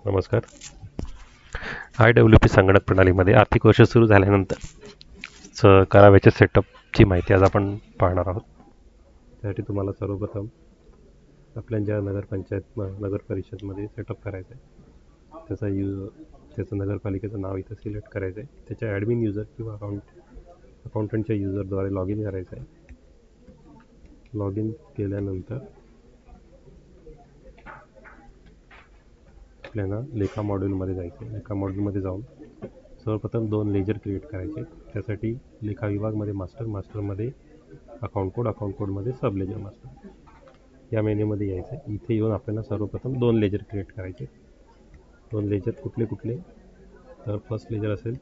नमस्कार. IWP संगणक प्रणालीमध्ये आर्थिक वर्ष सुरू झाल्यानंतर करावयाच्या सेटअपची माहिती आज आपण पाहणार आहोत. त्यासाठी तुम्हाला सर्वप्रथम आपल्या ज्या नगरपंचायत नगर परिषदमध्ये सेटअप करायचं आहे त्याचं नगरपालिकेचं नाव इथं सिलेक्ट करायचं आहे. त्याच्या ॲडमिन युजर किंवा अकाउंटंटच्या युजरद्वारे लॉग इन करायचं आहे. लॉग इन केल्यानंतर आपल्याला लेखा मॉड्यूलमध्ये जायचं आहे. लेखा मॉड्यूलमध्ये जाऊन सर्वप्रथम 2 लेजर क्रिएट करायचे. त्यासाठी लेखा विभागमध्ये मास्टरमध्ये अकाउंट कोडमध्ये सब लेजर मास्टर या मेन्यूमध्ये यायचं आहे. इथे येऊन आपल्याला सर्वप्रथम 2 लेजर क्रिएट करायचे. 2 लेजर कुठले तर फर्स्ट लेजर असेल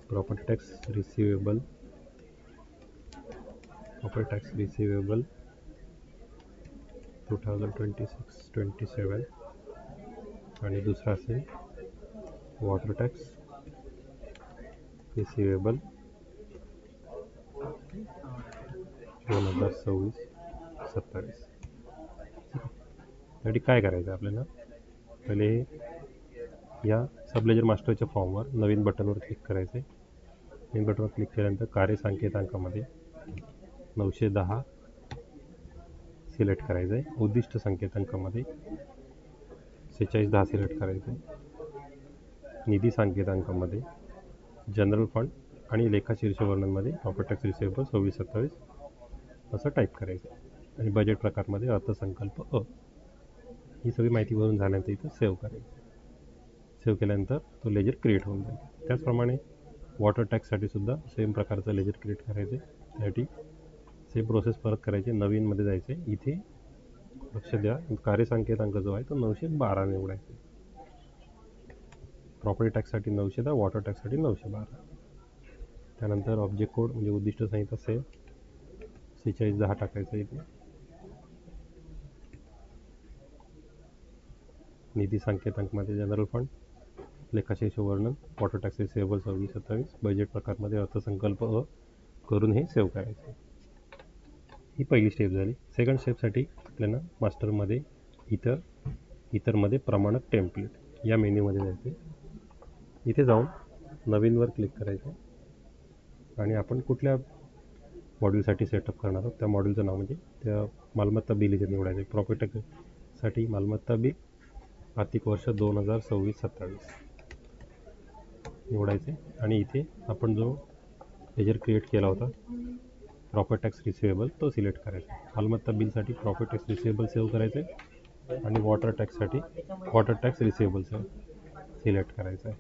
प्रॉपर्टी टॅक्स रिसिवेबल 2026-27 आणि दुसरा असेल वॉटर टॅक्स रिसिवेबल 2026-27. यासाठी काय करायचं आपल्याला, पहिले या सबलेजर मास्टरच्या फॉर्मवर नवीन बटनवर क्लिक करायचं आहे. नवीन बटनवर क्लिक केल्यानंतर कार्य संकेतांकामध्ये 910 सिलेक्ट करायचं आहे. उद्दिष्ट संकेतांकामध्ये 4610 सिलेक्ट करायचं आहे. निधी संकेतांकामध्ये जनरल फंड आणि लेखा शीर्षवर्णनमध्ये प्रॉपर्टी टॅक्स रिसिवेबल 26-27 असं टाईप करायचं आहे. आणि बजेट प्रकारमध्ये अर्थसंकल्प ही सगळी माहिती भरून झाल्यानंतर इथं सेव्ह करायचं. सेव्ह केल्यानंतर तो लेजर क्रिएट होऊन जाईल. त्याचप्रमाणे वॉटर टॅक्ससाठी सुद्धा सेम प्रकारचं लेजर क्रिएट करायचं आहे. त्यासाठी सेम प्रोसेस परत करायची. नवीनमध्ये जायचं आहे. इथे लक्ष द्या, कार्यसंकेतांक जो आहे तो 912 निवडायचा. प्रॉपर्टी टॅक्ससाठी 910, वॉटर टॅक्ससाठी 912. त्यानंतर ऑब्जेक्ट कोड म्हणजे उद्दिष्ट संहिता सेम 4610 टाकायचं इथे. निधी संकेतांकमध्ये जनरल फंड, लेखाशीर्ष वर्णन, वॉटर टॅक्स रिसिवेबल 26-27, बजेट प्रकारमध्ये अर्थसंकल्प करून हे सेव्ह करायचं. ही पहिली स्टेप झाली. सेकंड स्टेपसाठी आपल्याला मास्टरमध्ये इतरमध्ये प्रमाणक टेम्पलेट या मेन्यूमध्ये जायचे. इथे जाऊन नवीनवर क्लिक करायचं आणि आपण कुठल्या मॉड्यूलसाठी सेटअप करणार आहोत त्या मॉड्यूलचं नाव म्हणजे त्या मालमत्ता बिल इथे निवडायचे. प्रॉपर्टी टॅक्ससाठी मालमत्ता बिल आर्थिक वर्ष 2026-27 निवडायचे. आणि इथे आपण जो लेजर क्रिएट केला होता प्रॉपर्टी टॅक्स रिसिवेबल तो सिलेक्ट करायचा. मालमत्ता बिलसाठी प्रॉपर्टी टॅक्स रिसिवेबल सेव्ह करायचे आणि वॉटर टॅक्ससाठी वॉटर टॅक्स रिसिवेबल सिलेक्ट करायचं आहे.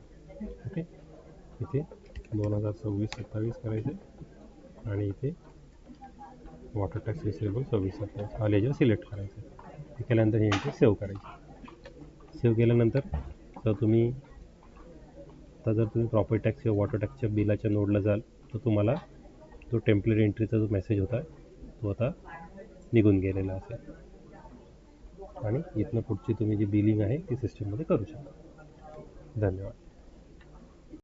ओके, इथे 2026-27 करायचे आणि इथे वॉटर टॅक्स रिसिवेबल 26-27 हा लेजर सिलेक्ट करायचा. हे केल्यानंतर हे एंट्री सेव्ह करायची. सेव्ह केल्यानंतर जर तुम्ही प्रॉपर्टी टॅक्स किंवा वॉटर टॅक्सच्या बिलाच्या नोडला जाल तर तुम्हाला तो टेम्पलेट एंट्रीचा जो मेसेज होता तो आता निघून गेलेला असेल आणि इथनं पुढची तुम्ही जी बिलिंग आहे ती सिस्टीममध्ये करू शकता. धन्यवाद.